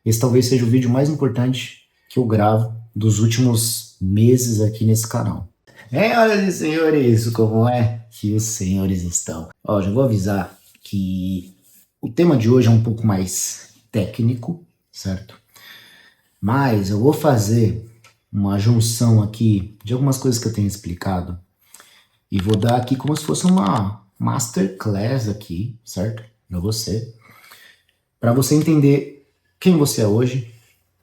Esse talvez seja o vídeo mais importante que eu gravo dos últimos meses aqui nesse canal. Senhoras e senhores, como é que os senhores estão? Ó, já vou avisar que o tema de hoje é um pouco mais técnico, certo? Mas eu vou fazer uma junção aqui de algumas coisas que eu tenho explicado e vou dar aqui como se fosse uma masterclass aqui, certo? Pra você. Para você entender quem você é hoje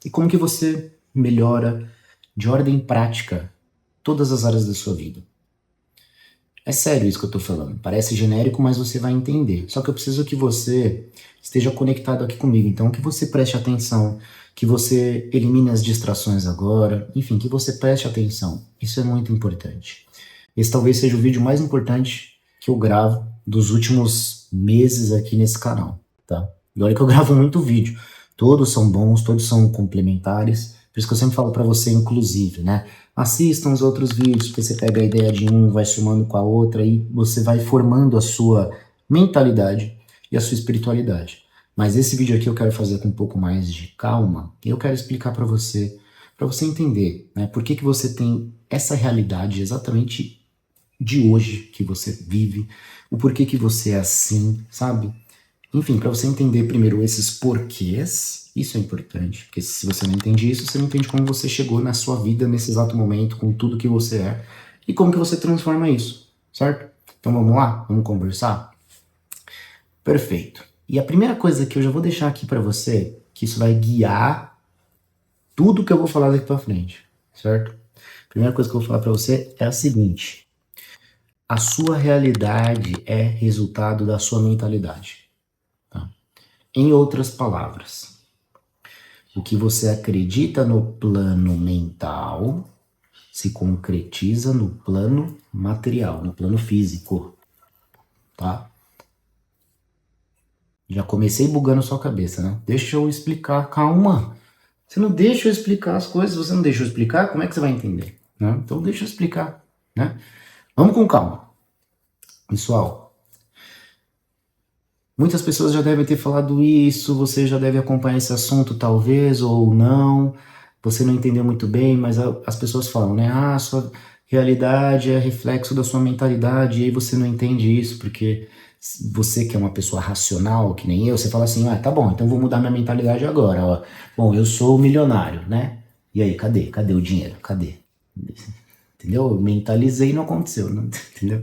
e como que você melhora de ordem prática todas as áreas da sua vida. É sério isso que eu tô falando. Parece genérico, mas você vai entender. Só que eu preciso que você esteja conectado aqui comigo. Então, que você preste atenção, que você elimine as distrações agora. Enfim, que você preste atenção. Isso é muito importante. Esse talvez seja o vídeo mais importante que eu gravo dos últimos meses aqui nesse canal, tá? E olha que eu gravo muito vídeo. Todos são bons, todos são complementares. Por isso que eu sempre falo para você, inclusive, né? Assistam os outros vídeos, porque você pega a ideia de um, vai somando com a outra e você vai formando a sua mentalidade e a sua espiritualidade. Mas esse vídeo aqui eu quero fazer com um pouco mais de calma e eu quero explicar para você entender, né? Por que que você tem essa realidade exatamente de hoje que você vive, o porquê que você é assim, sabe? Enfim, para você entender primeiro esses porquês, isso é importante, porque se você não entende isso, você não entende como você chegou na sua vida nesse exato momento, com tudo que você é, e como que você transforma isso, certo? Então vamos lá? Vamos conversar? Perfeito. E a primeira coisa que eu já vou deixar aqui para você, que isso vai guiar tudo que eu vou falar daqui para frente, certo? A primeira coisa que eu vou falar para você é a seguinte: a sua realidade é resultado da sua mentalidade. Tá? Em outras palavras, o que você acredita no plano mental se concretiza no plano material, no plano físico, tá? Já comecei bugando sua cabeça, né? Deixa eu explicar, calma. Você não deixa eu explicar as coisas, você não deixa eu explicar, como é que você vai entender? Né? Então deixa eu explicar, né? Vamos com calma. Pessoal, muitas pessoas já devem ter falado isso, você já deve acompanhar esse assunto talvez ou não, você não entendeu muito bem, mas as pessoas falam, né? Ah, sua realidade é reflexo da sua mentalidade, e aí você não entende isso, porque você que é uma pessoa racional, que nem eu, você fala assim, ah, tá bom, então vou mudar minha mentalidade agora, ó. Bom, eu sou milionário, né? E aí, cadê? Cadê o dinheiro? Cadê? Entendeu? Eu mentalizei e não aconteceu, né? Entendeu?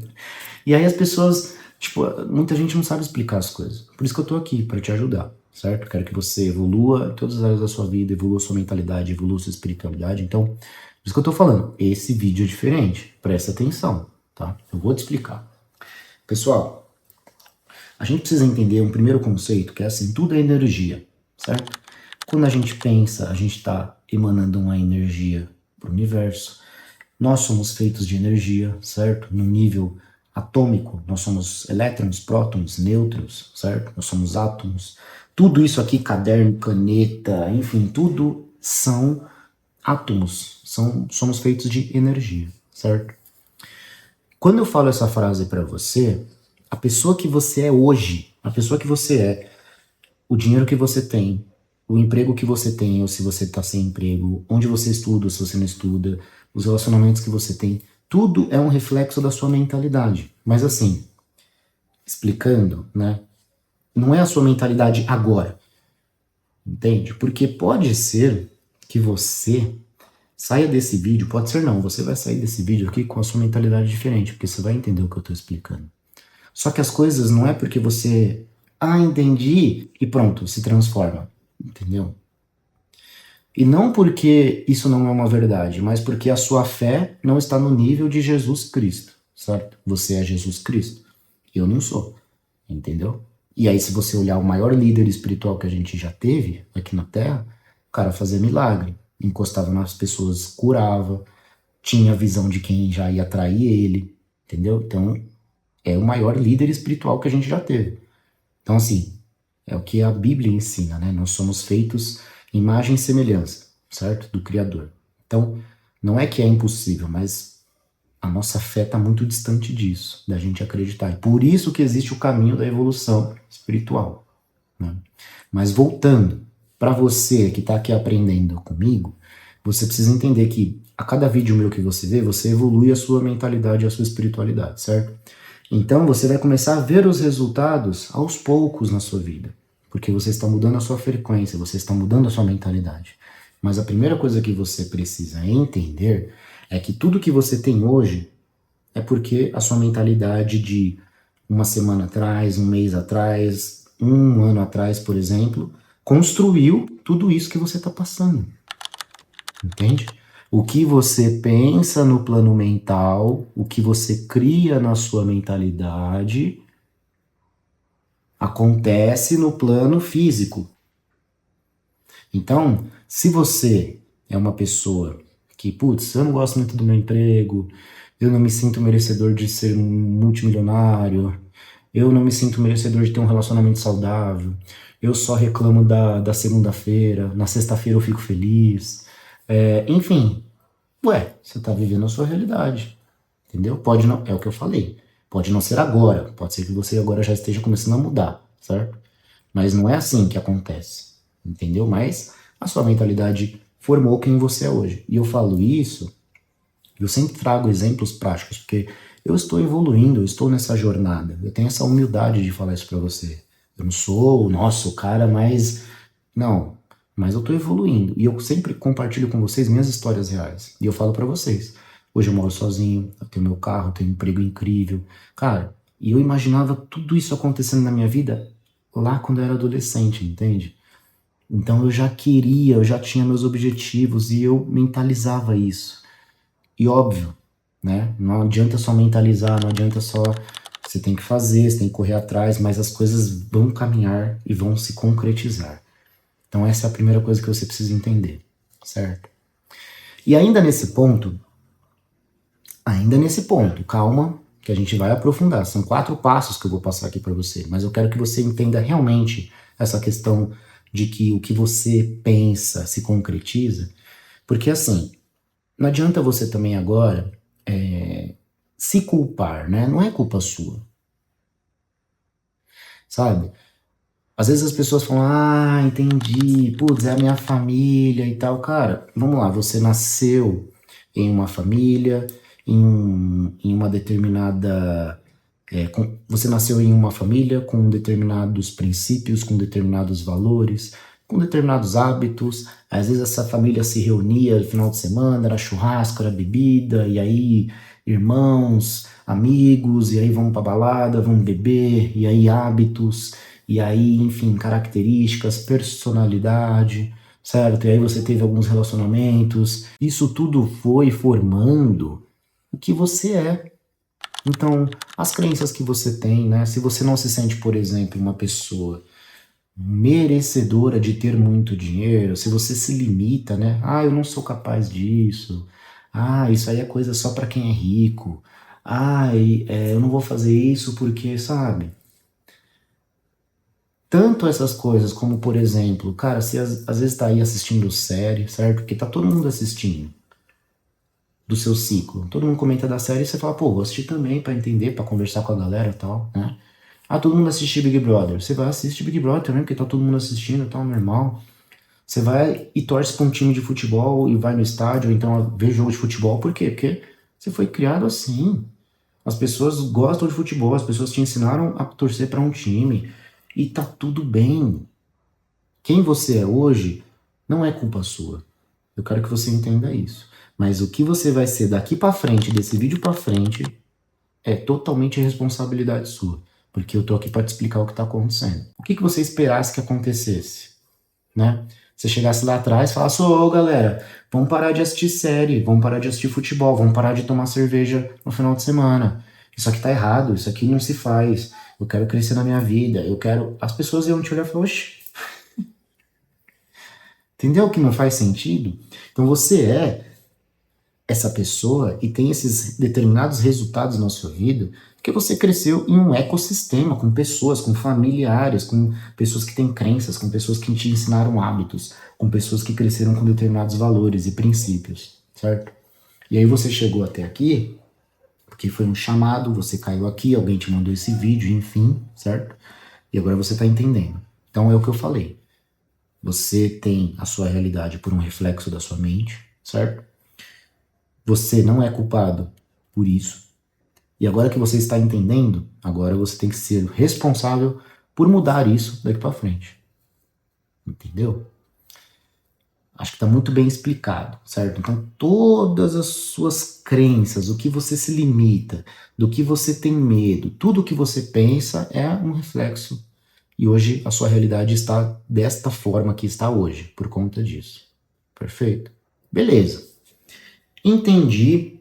E aí as pessoas, tipo, muita gente não sabe explicar as coisas. Por isso que eu tô aqui, para te ajudar, certo? Quero que você evolua em todas as áreas da sua vida, evolua sua mentalidade, evolua sua espiritualidade. Então, por isso que eu tô falando, esse vídeo é diferente. Presta atenção, tá? Eu vou te explicar. Pessoal, a gente precisa entender um primeiro conceito, que é assim, tudo é energia, certo? Quando a gente pensa, a gente está emanando uma energia para o universo. Nós somos feitos de energia, certo? No nível atômico, nós somos elétrons, prótons, nêutrons, certo? Nós somos átomos. Tudo isso aqui, caderno, caneta, enfim, tudo são átomos. Somos feitos de energia, certo? Quando eu falo essa frase para você, a pessoa que você é hoje, a pessoa que você é, o dinheiro que você tem, o emprego que você tem, ou se você está sem emprego, onde você estuda, ou se você não estuda, os relacionamentos que você tem, tudo é um reflexo da sua mentalidade. Mas assim, explicando, né? Não é a sua mentalidade agora, entende? Porque pode ser que você saia desse vídeo, pode ser não, você vai sair desse vídeo aqui com a sua mentalidade diferente, porque você vai entender o que eu estou explicando. Só que as coisas não é porque você, ah, entendi, e pronto, se transforma, entendeu? E não porque isso não é uma verdade, mas porque a sua fé não está no nível de Jesus Cristo, certo? Você é Jesus Cristo. Eu não sou, entendeu? E aí, se você olhar o maior líder espiritual que a gente já teve aqui na Terra, o cara fazia milagre, encostava nas pessoas, curava, tinha a visão de quem já ia trair ele, entendeu? Então, é o maior líder espiritual que a gente já teve. Então, assim, é o que a Bíblia ensina, né? Nós somos feitos imagem e semelhança, certo? Do Criador. Então, não é que é impossível, mas a nossa fé está muito distante disso, da gente acreditar. E por isso que existe o caminho da evolução espiritual, né? Mas voltando, para você que está aqui aprendendo comigo, você precisa entender que a cada vídeo meu que você vê, você evolui a sua mentalidade e a sua espiritualidade, certo? Então você vai começar a ver os resultados aos poucos na sua vida, porque você está mudando a sua frequência, você está mudando a sua mentalidade. Mas a primeira coisa que você precisa entender é que tudo que você tem hoje é porque a sua mentalidade de uma semana atrás, um mês atrás, um ano atrás, por exemplo, construiu tudo isso que você está passando. Entende? O que você pensa no plano mental, o que você cria na sua mentalidade, acontece no plano físico. Então, se você é uma pessoa que, putz, eu não gosto muito do meu emprego, eu não me sinto merecedor de ser um multimilionário, eu não me sinto merecedor de ter um relacionamento saudável, eu só reclamo da segunda-feira, na sexta-feira eu fico feliz, enfim, ué, você tá vivendo a sua realidade, entendeu? Pode não, é o que eu falei, pode não ser agora, pode ser que você agora já esteja começando a mudar, certo? Mas não é assim que acontece, entendeu? Mas a sua mentalidade formou quem você é hoje. E eu falo isso, eu sempre trago exemplos práticos, porque eu estou evoluindo, eu estou nessa jornada. Eu tenho essa humildade de falar isso para você. Eu não sou, nossa, o cara mais. Não, mas eu estou evoluindo. E eu sempre compartilho com vocês minhas histórias reais. E eu falo para vocês. Hoje eu moro sozinho, eu tenho meu carro, eu tenho um emprego incrível. Cara, e eu imaginava tudo isso acontecendo na minha vida lá quando eu era adolescente, entende? Então eu já queria, eu já tinha meus objetivos e eu mentalizava isso. E óbvio, né? Não adianta só mentalizar, não adianta só. Você tem que fazer, você tem que correr atrás, mas as coisas vão caminhar e vão se concretizar. Então essa é a primeira coisa que você precisa entender, certo? E ainda nesse ponto, calma, que a gente vai aprofundar. São 4 passos que eu vou passar aqui para você, mas eu quero que você entenda realmente essa questão de que o que você pensa se concretiza, porque assim, não adianta você também agora se culpar, né? Não é culpa sua, sabe? Às vezes as pessoas falam, ah, entendi, putz, é a minha família e tal. Cara, vamos lá, você nasceu em uma família, em uma determinada. Você nasceu em uma família com determinados princípios, com determinados valores, com determinados hábitos. Às vezes essa família se reunia no final de semana, era churrasco, era bebida, e aí irmãos, amigos, e aí vamos pra balada, vamos beber, e aí hábitos. E aí, enfim, características, personalidade, certo? E aí você teve alguns relacionamentos. Isso tudo foi formando o que você é. Então, as crenças que você tem, né? Se você não se sente, por exemplo, uma pessoa merecedora de ter muito dinheiro, se você se limita, né? Ah, eu não sou capaz disso. Ah, isso aí é coisa só para quem é rico. Ah, eu não vou fazer isso porque, sabe? Tanto essas coisas como, por exemplo, cara, você às vezes tá aí assistindo série, certo? Porque tá todo mundo assistindo do seu ciclo. Todo mundo comenta da série e você fala, pô, vou assistir também pra entender, pra conversar com a galera e tal, né? Ah, todo mundo assiste Big Brother. Você vai assistir Big Brother também, porque tá todo mundo assistindo e tal, normal. Você vai e torce pra um time de futebol e vai no estádio, ou então vê jogo de futebol. Por quê? Porque você foi criado assim. As pessoas gostam de futebol, as pessoas te ensinaram a torcer pra um time. E tá tudo bem. Quem você é hoje não é culpa sua. Eu quero que você entenda isso. Mas o que você vai ser daqui pra frente, desse vídeo pra frente, é totalmente responsabilidade sua. Porque eu tô aqui pra te explicar o que tá acontecendo. O que você esperasse que acontecesse, né? Você chegasse lá atrás e falasse, ô galera, vamos parar de assistir série, vamos parar de assistir futebol, vamos parar de tomar cerveja no final de semana. Isso aqui tá errado, isso aqui não se faz. Eu quero crescer na minha vida, eu quero. As pessoas iam te olhar e falar, oxe, entendeu que não faz sentido? Então você é essa pessoa e tem esses determinados resultados na sua vida porque você cresceu em um ecossistema com pessoas, com familiares, com pessoas que têm crenças, com pessoas que te ensinaram hábitos, com pessoas que cresceram com determinados valores e princípios, certo? E aí você chegou até aqui porque foi um chamado, você caiu aqui, alguém te mandou esse vídeo, enfim, certo? E agora você está entendendo. Então é o que eu falei. Você tem a sua realidade por um reflexo da sua mente, certo? Você não é culpado por isso. E agora que você está entendendo, agora você tem que ser responsável por mudar isso daqui para frente. Entendeu? Acho que está muito bem explicado, certo? Então, todas as suas crenças, o que você se limita, do que você tem medo, tudo o que você pensa é um reflexo. E hoje a sua realidade está desta forma que está hoje, por conta disso. Perfeito? Beleza. Entendi,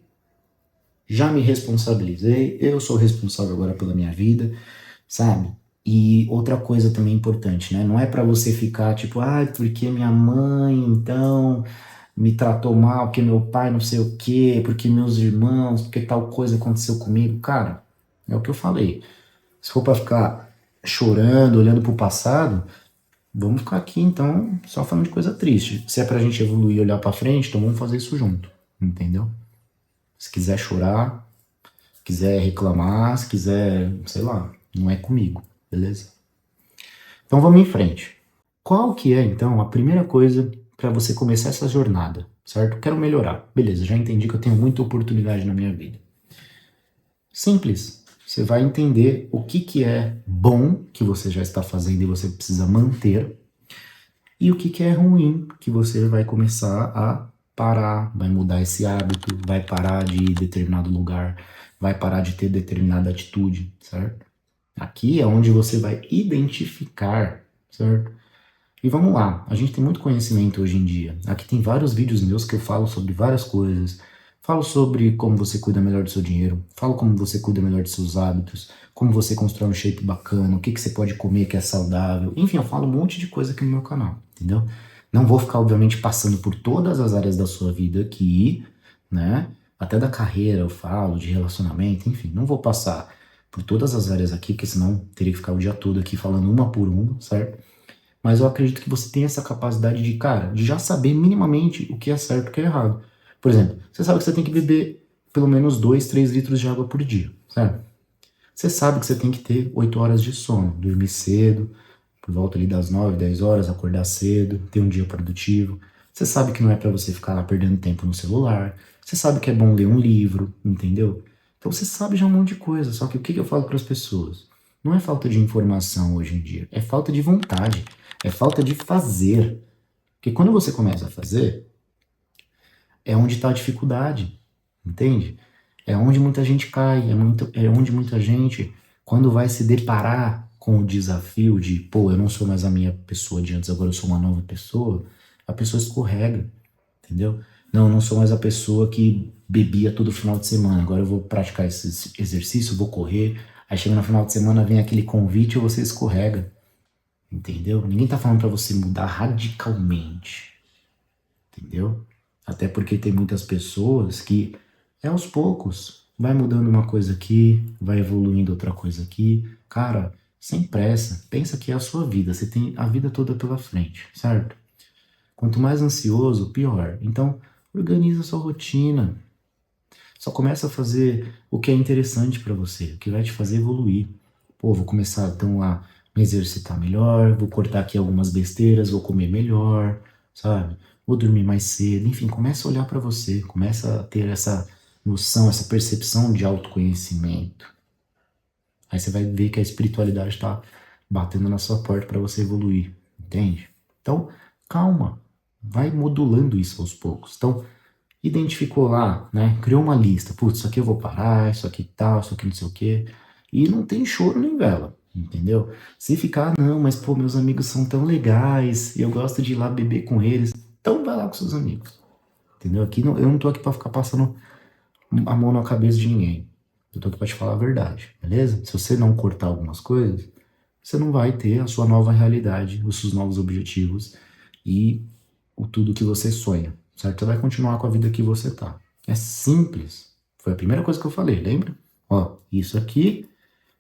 já me responsabilizei, eu sou responsável agora pela minha vida, sabe? E outra coisa também importante, né? Não é para você ficar tipo, porque minha mãe então me tratou mal, porque meu pai não sei o quê, porque meus irmãos, porque tal coisa aconteceu comigo. Cara, é o que eu falei. Se for para ficar chorando, olhando pro passado, vamos ficar aqui então só falando de coisa triste. Se é pra gente evoluir e olhar pra frente, então vamos fazer isso junto, entendeu? Se quiser chorar, quiser reclamar, se quiser, sei lá, não é comigo, beleza? Então vamos em frente. Qual que é então a primeira coisa para você começar essa jornada, certo? Quero melhorar. Beleza, já entendi que eu tenho muita oportunidade na minha vida. Simples. Você vai entender o que que é bom que você já está fazendo e você precisa manter e o que que é ruim que você vai começar a parar, vai mudar esse hábito, vai parar de ir em determinado lugar, vai parar de ter determinada atitude, certo? Aqui é onde você vai identificar, certo? E vamos lá, a gente tem muito conhecimento hoje em dia. Aqui tem vários vídeos meus que eu falo sobre várias coisas. Falo sobre como você cuida melhor do seu dinheiro, falo como você cuida melhor dos seus hábitos, como você constrói um shape bacana, o que que você pode comer que é saudável. Enfim, eu falo um monte de coisa aqui no meu canal, entendeu? Não vou ficar, obviamente, passando por todas as áreas da sua vida aqui, né? Até da carreira eu falo, de relacionamento, enfim, não vou passar por todas as áreas aqui, porque senão teria que ficar o dia todo aqui falando uma por uma, certo? Mas eu acredito que você tem essa capacidade de, cara, de já saber minimamente o que é certo e o que é errado. Por exemplo, você sabe que você tem que beber pelo menos 2, 3 litros de água por dia, certo? Você sabe que você tem que ter 8 horas de sono, dormir cedo, por volta ali das 9, 10 horas, acordar cedo, ter um dia produtivo. Você sabe que não é para você ficar lá perdendo tempo no celular. Você sabe que é bom ler um livro, entendeu? Então você sabe já um monte de coisa. Só que o que eu falo para as pessoas? Não é falta de informação hoje em dia, é falta de vontade, é falta de fazer. Porque quando você começa a fazer, é onde está a dificuldade, entende? É onde muita gente cai, é onde muita gente, quando vai se deparar com o desafio de, pô, eu não sou mais a minha pessoa de antes, agora eu sou uma nova pessoa, a pessoa escorrega, entendeu? Não, eu não sou mais a pessoa que bebia todo final de semana, agora eu vou praticar esse exercício, vou correr, aí chega no final de semana, vem aquele convite e você escorrega, entendeu? Ninguém tá falando pra você mudar radicalmente, entendeu? Até porque tem muitas pessoas que é aos poucos, vai mudando uma coisa aqui, vai evoluindo outra coisa aqui. Cara, sem pressa, pensa que é a sua vida, você tem a vida toda pela frente, certo? Quanto mais ansioso, pior. Então, organiza a sua rotina. Só começa a fazer o que é interessante para você, o que vai te fazer evoluir. Pô, vou começar então a me exercitar melhor, vou cortar aqui algumas besteiras, vou comer melhor, sabe? Vou dormir mais cedo. Enfim, começa a olhar para você, começa a ter essa noção, essa percepção de autoconhecimento. Aí você vai ver que a espiritualidade está batendo na sua porta para você evoluir, entende? Então, calma, vai modulando isso aos poucos. Então, identificou lá, né? Criou uma lista. Putz, isso aqui eu vou parar, isso aqui tal, isso aqui não sei o quê. E não tem choro nem vela, entendeu? Se ficar, não, mas pô, meus amigos são tão legais, e eu gosto de ir lá beber com eles. Então vai lá com seus amigos, entendeu? Aqui não, eu não tô aqui pra ficar passando a mão na cabeça de ninguém. Eu tô aqui pra te falar a verdade, beleza? Se você não cortar algumas coisas, você não vai ter a sua nova realidade, os seus novos objetivos e o tudo que você sonha, certo? Você vai continuar com a vida que você tá. É simples. Foi a primeira coisa que eu falei, lembra? Ó, isso aqui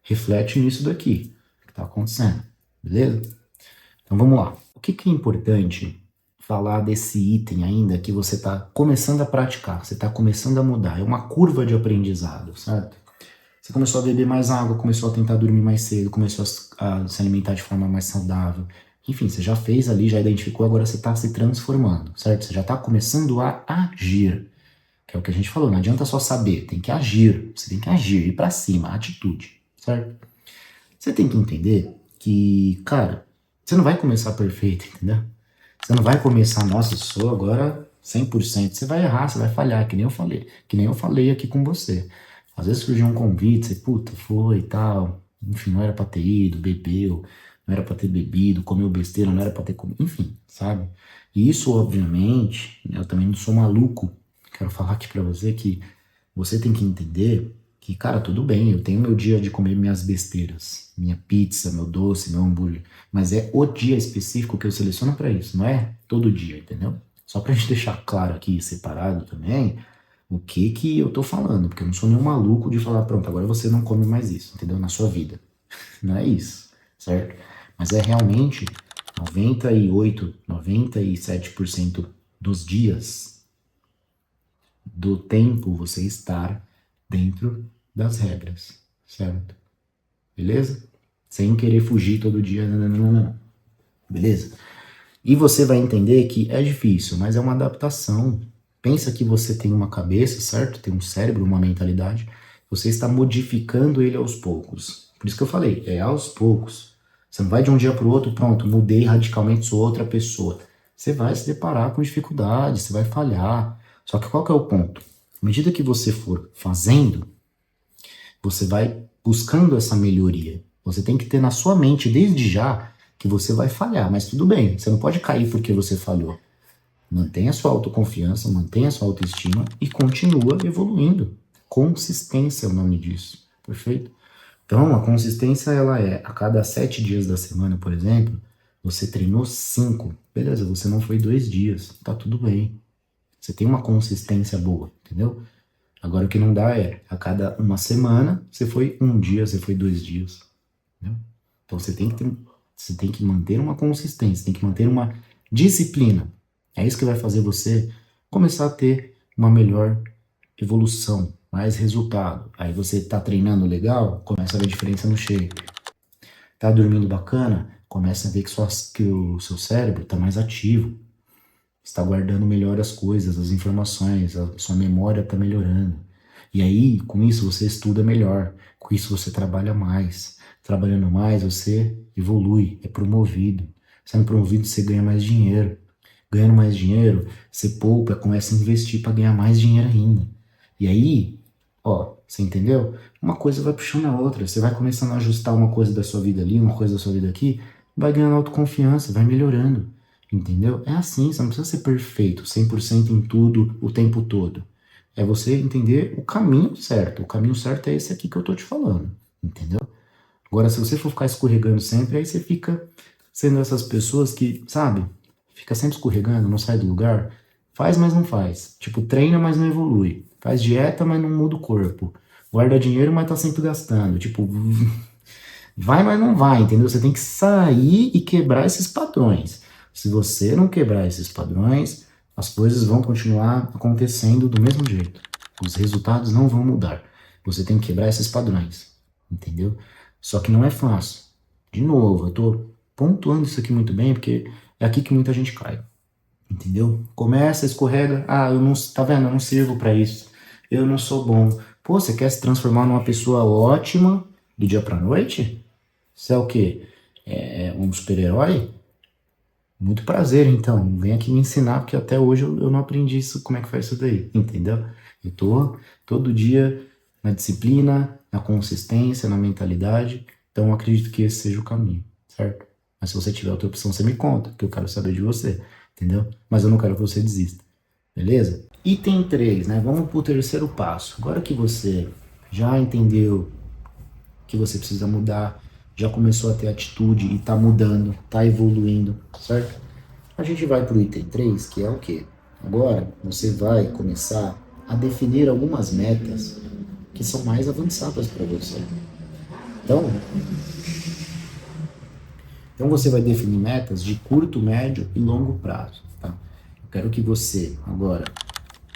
reflete nisso daqui que tá acontecendo, beleza? Então vamos lá. O que que é importante falar desse item ainda que você está começando a praticar, você está começando a mudar? É uma curva de aprendizado, certo? Você começou a beber mais água, começou a tentar dormir mais cedo, começou a se alimentar de forma mais saudável. enfim, você já fez ali, já identificou, agora você está se transformando, certo? Você já está começando a agir, que é o que a gente falou, não adianta só saber, tem que agir, você tem que agir, ir para cima, atitude, certo? Você tem que entender que, cara, você não vai começar perfeito, entendeu? Você não vai começar, nossa, eu sou agora 100%. Você vai errar, você vai falhar, que nem eu falei aqui com você. Às vezes surgiu um convite, você, puta, foi e tal, enfim, não era pra ter ido, bebeu, não era pra ter bebido, comeu besteira, não era pra ter comido, enfim, sabe? E isso, obviamente, eu também não sou maluco, quero falar aqui pra você que você tem que entender que, cara, tudo bem, eu tenho meu dia de comer minhas besteiras, minha pizza, meu doce, meu hambúrguer, mas é o dia específico que eu seleciono pra isso, não é todo dia, entendeu? Só pra gente deixar claro aqui, separado também, o que que eu tô falando, porque eu não sou nenhum maluco de falar, pronto, agora você não come mais isso, entendeu? Na sua vida. Não é isso, certo? Mas é realmente 98, 97% dos dias do tempo você estar dentro das regras, certo? Beleza? Sem querer fugir todo dia, não, não, não, não. Beleza? E você vai entender que é difícil, mas é uma adaptação. Pensa que você tem uma cabeça, certo? Tem um cérebro, uma mentalidade. Você está modificando ele aos poucos. Por isso que eu falei, é aos poucos. Você não vai de um dia para o outro, pronto, mudei radicalmente, sou outra pessoa. Você vai se deparar com dificuldades, você vai falhar. Só que qual que é o ponto? À medida que você for fazendo, você vai buscando essa melhoria. Você tem que ter na sua mente desde já que você vai falhar, mas tudo bem, você não pode cair porque você falhou. Mantenha sua autoconfiança, mantenha sua autoestima e continua evoluindo. Consistência é o nome disso, perfeito? Então, a consistência, ela é, a cada 7 dias da semana, por exemplo, você treinou 5. Beleza, você não foi 2 dias, tá tudo bem. Você tem uma consistência boa, entendeu? Agora o que não dá é, a cada uma semana, você foi 1 dia, você foi 2 dias. Entendeu? Então você tem que manter uma consistência, tem que manter uma disciplina. É isso que vai fazer você começar a ter uma melhor evolução, mais resultado. Aí você está treinando legal, começa a ver diferença no shape. Tá dormindo bacana, começa a ver que o seu cérebro está mais ativo, está guardando melhor as coisas, as informações, a sua memória está melhorando. E aí, com isso, você estuda melhor, com isso, você trabalha mais. Trabalhando mais, você evolui, é promovido. Sendo promovido, você ganha mais dinheiro. Ganhando mais dinheiro, você poupa, começa a investir para ganhar mais dinheiro ainda. E aí, ó, você entendeu? Uma coisa vai puxando a outra. Você vai começando a ajustar uma coisa da sua vida ali, uma coisa da sua vida aqui, vai ganhando autoconfiança, vai melhorando. Entendeu? É assim, você não precisa ser perfeito, 100% em tudo, o tempo todo. É você entender o caminho certo. O caminho certo é esse aqui que eu tô te falando. Entendeu? Agora, se você for ficar escorregando sempre, aí você fica sendo essas pessoas que, sabe, fica sempre escorregando, não sai do lugar. Faz, mas não faz. Tipo, treina, mas não evolui. Faz dieta, mas não muda o corpo. Guarda dinheiro, mas tá sempre gastando. Tipo, vai, mas não vai, entendeu? Você tem que sair e quebrar esses padrões. Se você não quebrar esses padrões, as coisas vão continuar acontecendo do mesmo jeito. Os resultados não vão mudar. Você tem que quebrar esses padrões, entendeu? Só que não é fácil. De novo, eu tô pontuando isso aqui muito bem, porque é aqui que muita gente cai, entendeu? Começa, escorrega, ah, eu não, tá vendo? Eu não sirvo pra isso. Eu não sou bom. Pô, você quer se transformar numa pessoa ótima do dia pra noite? Você é o quê? É um super-herói? Muito prazer, então. Vem aqui me ensinar, porque até hoje eu não aprendi isso, como é que faz isso daí, entendeu? Eu tô todo dia na disciplina, na consistência, na mentalidade. Então eu acredito que esse seja o caminho, certo? Mas se você tiver outra opção, você me conta, que eu quero saber de você, entendeu? Mas eu não quero que você desista, beleza? Item 3, né? Vamos pro terceiro passo. Agora que você já entendeu que você precisa mudar, já começou a ter atitude e tá mudando, tá evoluindo, certo? A gente vai pro item 3, que é o quê? Agora você vai começar a definir algumas metas que são mais avançadas para você. Então você vai definir metas de curto, médio e longo prazo, tá? Eu quero que você agora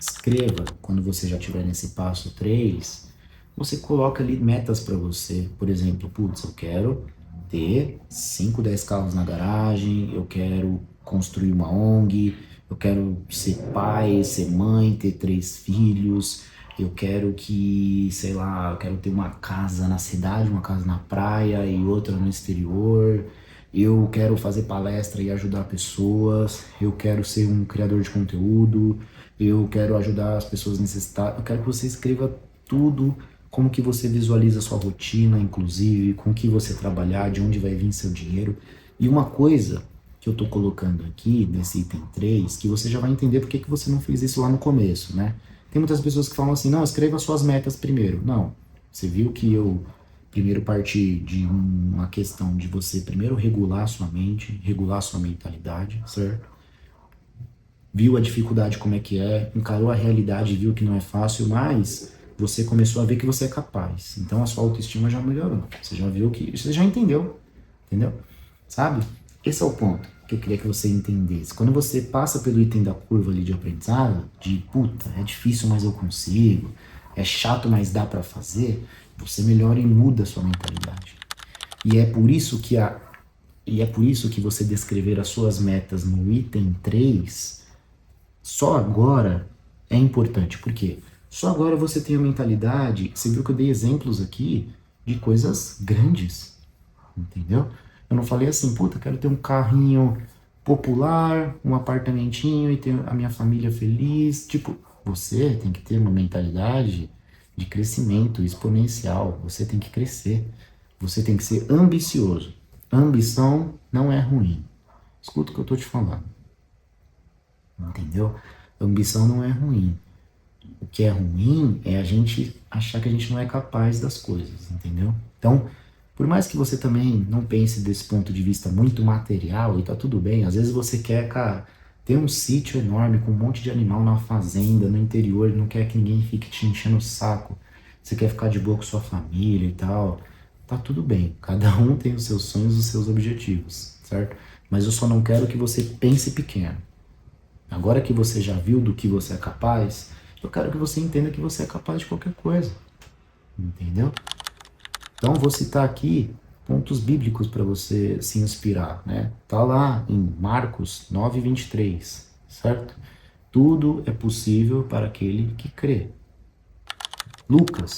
escreva, quando você já estiver nesse passo 3, você coloca ali metas para você. Por exemplo, putz, eu quero ter 5, 10 carros na garagem, eu quero construir uma ONG, eu quero ser pai, ser mãe, ter 3 filhos, eu quero que, sei lá, eu quero ter uma casa na cidade, uma casa na praia e outra no exterior. Eu quero fazer palestra e ajudar pessoas, eu quero ser um criador de conteúdo, eu quero ajudar as pessoas necessitadas. Eu quero que você escreva tudo, como que você visualiza a sua rotina, inclusive, com que você trabalhar, de onde vai vir seu dinheiro. E uma coisa que eu tô colocando aqui, nesse item 3, que você já vai entender por que que você não fez isso lá no começo, né? Tem muitas pessoas que falam assim, não, escreva suas metas primeiro. Não, você viu que eu primeiro parti de uma questão de você primeiro regular sua mente, regular sua mentalidade, certo? Viu a dificuldade como é que é, encarou a realidade, viu que não é fácil, mas você começou a ver que você é capaz. Então a sua autoestima já melhorou. Você já viu que, você já entendeu, entendeu? Sabe? Esse é o ponto que eu queria que você entendesse. Quando você passa pelo item da curva ali de aprendizado, de puta, é difícil, mas eu consigo, é chato, mas dá pra fazer, você melhora e muda a sua mentalidade. E é por isso que você descrever as suas metas no item 3 só agora é importante. Por quê? Só agora você tem a mentalidade. Você viu que eu dei exemplos aqui de coisas grandes, entendeu? Eu não falei assim, puta, quero ter um carrinho popular, um apartamentinho e ter a minha família feliz. Tipo, você tem que ter uma mentalidade de crescimento exponencial. Você tem que crescer. Você tem que ser ambicioso. Ambição não é ruim. Escuta o que eu tô te falando. Entendeu? Ambição não é ruim. O que é ruim é a gente achar que a gente não é capaz das coisas, entendeu? Então, por mais que você também não pense desse ponto de vista muito material, e tá tudo bem, às vezes você quer, cara, ter um sítio enorme com um monte de animal na fazenda, no interior, não quer que ninguém fique te enchendo o saco, você quer ficar de boa com sua família e tal, tá tudo bem, cada um tem os seus sonhos, os seus objetivos, certo? Mas eu só não quero que você pense pequeno. Agora que você já viu do que você é capaz, eu quero que você entenda que você é capaz de qualquer coisa. Entendeu? Então vou citar aqui pontos bíblicos para você se inspirar, né? Tá lá em Marcos 9:23, certo? Tudo é possível para aquele que crê. Lucas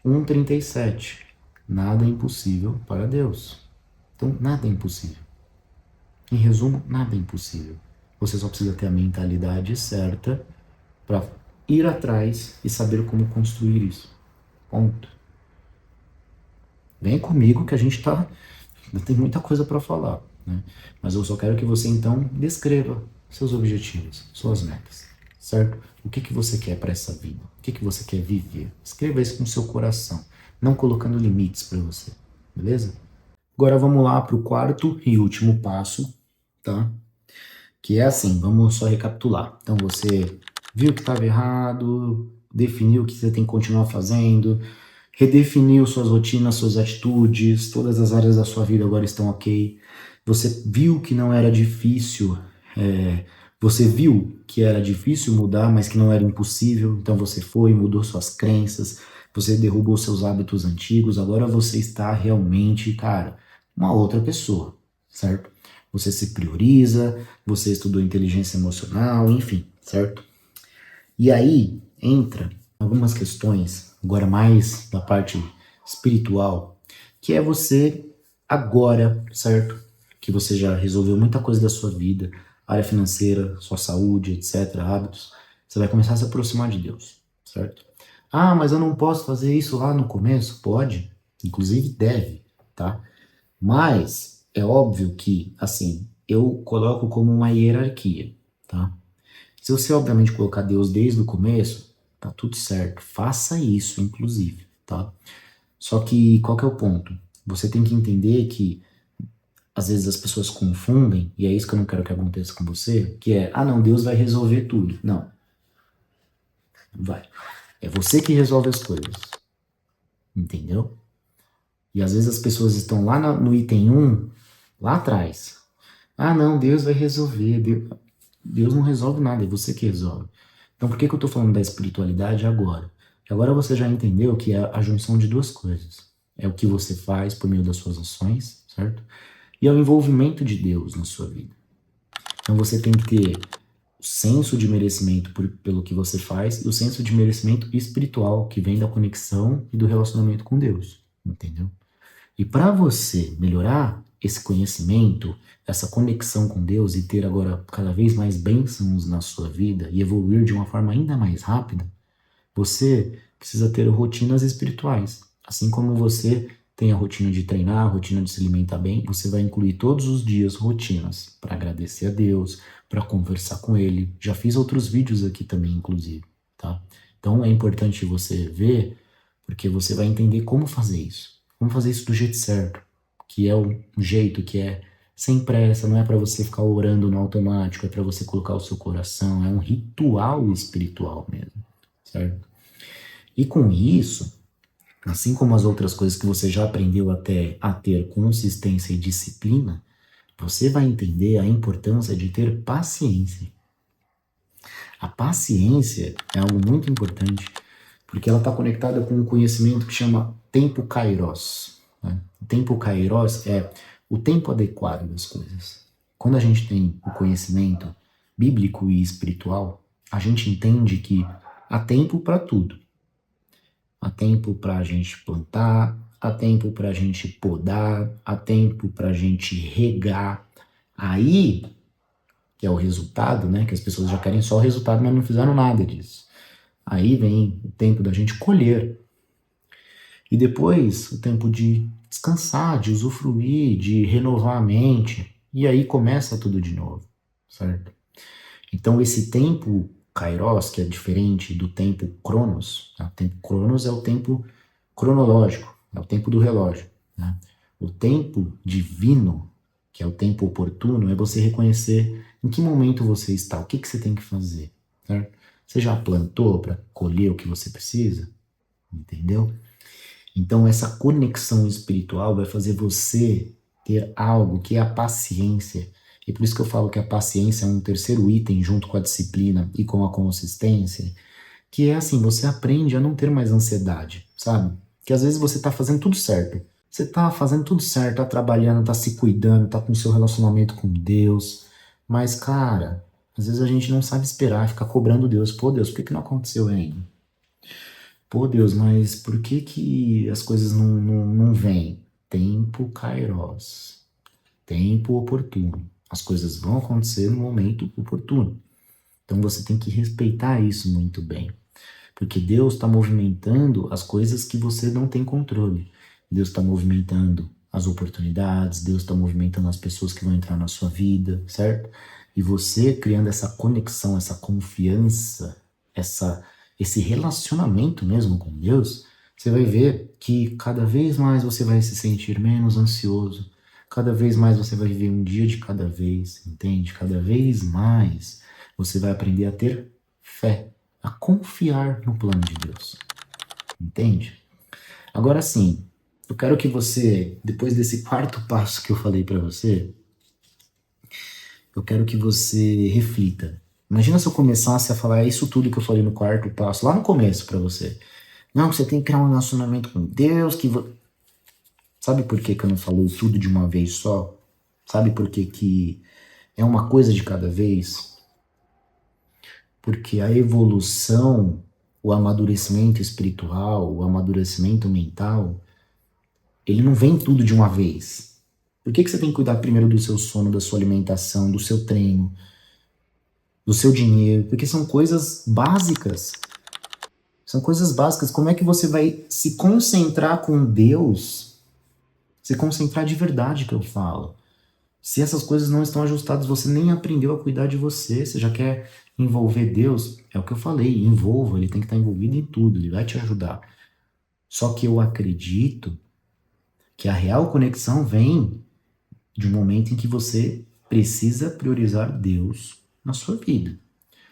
1:37. Nada é impossível para Deus. Então nada é impossível. Em resumo, nada é impossível. Você só precisa ter a mentalidade certa para ir atrás e saber como construir isso. Ponto. Vem comigo que a gente tem muita coisa para falar, né? Mas eu só quero que você então descreva seus objetivos, suas metas, certo? O que que você quer para essa vida? O que que você quer viver? Escreva isso com seu coração, não colocando limites para você, beleza? Agora vamos lá para o quarto e último passo, tá? Que é assim, vamos só recapitular. Então você viu que estava errado, definiu o que você tem que continuar fazendo, redefiniu suas rotinas, suas atitudes, todas as áreas da sua vida agora estão ok. Você viu que não era difícil, você viu que era difícil mudar, mas que não era impossível, então você foi, mudou suas crenças, você derrubou seus hábitos antigos, agora você está realmente, cara, uma outra pessoa, certo? Você se prioriza, você estudou inteligência emocional, enfim, certo? E aí entra algumas questões, agora mais da parte espiritual, que é você agora, certo? Que você já resolveu muita coisa da sua vida, área financeira, sua saúde, etc., hábitos, você vai começar a se aproximar de Deus, certo? Ah, mas eu não posso fazer isso lá no começo? Pode, inclusive deve, tá? Mas é óbvio que, assim, eu coloco como uma hierarquia, tá? Se você, obviamente, colocar Deus desde o começo, tá tudo certo. Faça isso, inclusive, tá? Só que, qual que é o ponto? Você tem que entender que, às vezes, as pessoas confundem, e é isso que eu não quero que aconteça com você, que é, ah, não, Deus vai resolver tudo. Não, não vai. É você que resolve as coisas, entendeu? E, às vezes, as pessoas estão lá no item 1, lá atrás. Ah, não, Deus vai resolver. Deus não resolve nada, é você que resolve. Então, por que que eu estou falando da espiritualidade agora? Agora você já entendeu que é a junção de duas coisas. é o que você faz por meio das suas ações, certo? E é o envolvimento de Deus na sua vida. Então você tem que ter o senso de merecimento pelo que você faz e o senso de merecimento espiritual que vem da conexão e do relacionamento com Deus, entendeu? E para você melhorar esse conhecimento, essa conexão com Deus e ter agora cada vez mais bênçãos na sua vida e evoluir de uma forma ainda mais rápida, você precisa ter rotinas espirituais. Assim como você tem a rotina de treinar, a rotina de se alimentar bem, você vai incluir todos os dias rotinas para agradecer a Deus, para conversar com Ele. Já fiz outros vídeos aqui também, inclusive, tá? Então é importante você ver, porque você vai entender como fazer isso. Como fazer isso do jeito certo, que é um jeito que é sem pressa, não é para você ficar orando no automático, é para você colocar o seu coração, é um ritual espiritual mesmo, certo? E com isso, assim como as outras coisas que você já aprendeu até a ter consistência e disciplina, você vai entender a importância de ter paciência. A paciência é algo muito importante, porque ela está conectada com um conhecimento que chama tempo kairos, né? O tempo kairos é o tempo adequado das coisas. Quando a gente tem o conhecimento bíblico e espiritual, a gente entende que há tempo para tudo. Há tempo para a gente plantar, há tempo para a gente podar, há tempo para a gente regar. Aí, que é o resultado, né? Que as pessoas já querem só o resultado, mas não fizeram nada disso. Aí vem o tempo da gente colher. E depois o tempo de descansar, de usufruir, de renovar a mente. E aí começa tudo de novo, certo? Então esse tempo Kairos, que é diferente do tempo Cronos, tá? O tempo Cronos é o tempo cronológico, é o tempo do relógio, né? O tempo divino, que é o tempo oportuno, é você reconhecer em que momento você está, o que que você tem que fazer, certo? Você já plantou para colher o que você precisa? Entendeu? Então essa conexão espiritual vai fazer você ter algo que é a paciência. E por isso que eu falo que a paciência é um terceiro item junto com a disciplina e com a consistência, que é assim, você aprende a não ter mais ansiedade, sabe? Que às vezes você tá fazendo tudo certo. Você tá fazendo tudo certo, tá trabalhando, tá se cuidando, tá com o seu relacionamento com Deus. Mas, cara, às vezes a gente não sabe esperar, fica cobrando Deus. Pô, Deus, por que que não aconteceu ainda? Pô, Deus, mas por que que as coisas não vêm? Tempo Kairos. Tempo oportuno. As coisas vão acontecer no momento oportuno. Então você tem que respeitar isso muito bem. Porque Deus está movimentando as coisas que você não tem controle. Deus está movimentando as oportunidades, Deus está movimentando as pessoas que vão entrar na sua vida, certo? E você criando essa conexão, essa confiança, esse relacionamento mesmo com Deus, você vai ver que cada vez mais você vai se sentir menos ansioso, cada vez mais você vai viver um dia de cada vez, entende? Cada vez mais você vai aprender a ter fé, a confiar no plano de Deus, entende? Agora sim, eu quero que você, depois desse quarto passo que eu falei para você, eu quero que você reflita. Imagina se eu começasse a falar isso tudo que eu falei no quarto passo, lá no começo para você. Não, você tem que criar um relacionamento com Deus, Sabe por que que eu não falei tudo de uma vez só? Sabe por que que é uma coisa de cada vez? Porque a evolução, o amadurecimento espiritual, o amadurecimento mental, ele não vem tudo de uma vez. Por que que você tem que cuidar primeiro do seu sono, da sua alimentação, do seu treino, do seu dinheiro? Porque são coisas básicas. São coisas básicas. Como é que você vai se concentrar com Deus? Se concentrar de verdade, que eu falo. Se essas coisas não estão ajustadas, você nem aprendeu a cuidar de você, você já quer envolver Deus, é o que eu falei, envolva, ele tem que estar envolvido em tudo, ele vai te ajudar. Só que eu acredito que a real conexão vem de um momento em que você precisa priorizar Deus na sua vida.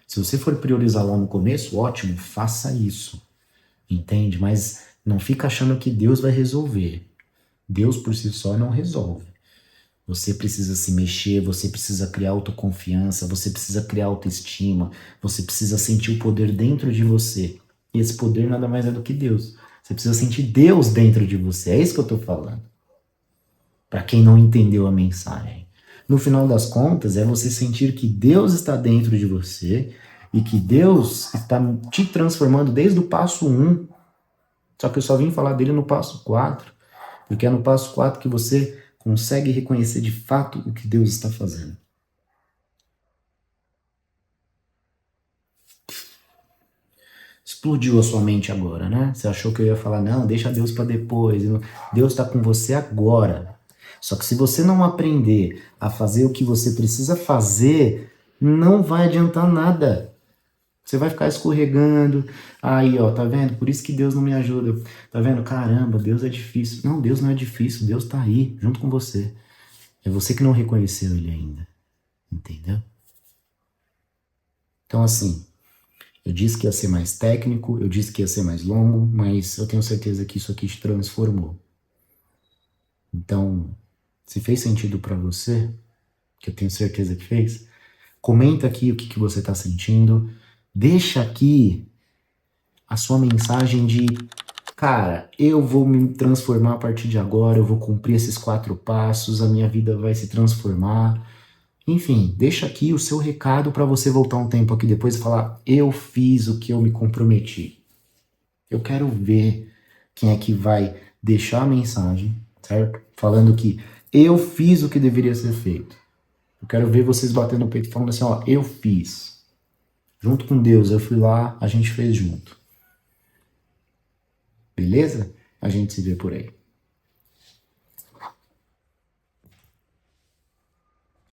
Se você for priorizar lá no começo, ótimo, faça isso, entende? Mas não fica achando que Deus vai resolver. Deus por si só não resolve. Você precisa se mexer, você precisa criar autoconfiança, você precisa criar autoestima, você precisa sentir o poder dentro de você. E esse poder nada mais é do que Deus. Você precisa sentir Deus dentro de você. É isso que eu estou falando. Para quem não entendeu a mensagem. No final das contas, é você sentir que Deus está dentro de você e que Deus está te transformando desde o passo 1. Só que eu só vim falar dele no passo 4, porque é no passo 4 que você consegue reconhecer de fato o que Deus está fazendo. Explodiu a sua mente agora, né? Você achou que eu ia falar, não, deixa Deus para depois. Deus está com você agora. Só que se você não aprender a fazer o que você precisa fazer, não vai adiantar nada. Você vai ficar escorregando. Aí, ó, tá vendo? Por isso que Deus não me ajuda. Tá vendo? Caramba, Deus é difícil. Não, Deus não é difícil. Deus tá aí, junto com você. É você que não reconheceu ele ainda. Entendeu? Então, assim, eu disse que ia ser mais técnico, eu disse que ia ser mais longo, mas eu tenho certeza que isso aqui te transformou. Então, se fez sentido para você, que eu tenho certeza que fez, comenta aqui o que você está sentindo. Deixa aqui a sua mensagem de, cara, eu vou me transformar a partir de agora, eu vou cumprir esses 4 passos, a minha vida vai se transformar. Enfim, deixa aqui o seu recado para você voltar um tempo aqui depois e falar, eu fiz o que eu me comprometi. Eu quero ver quem é que vai deixar a mensagem, certo? Falando que eu fiz o que deveria ser feito. Eu quero ver vocês batendo no peito e falando assim, ó, eu fiz. Junto com Deus, eu fui lá, a gente fez junto. Beleza? A gente se vê por aí.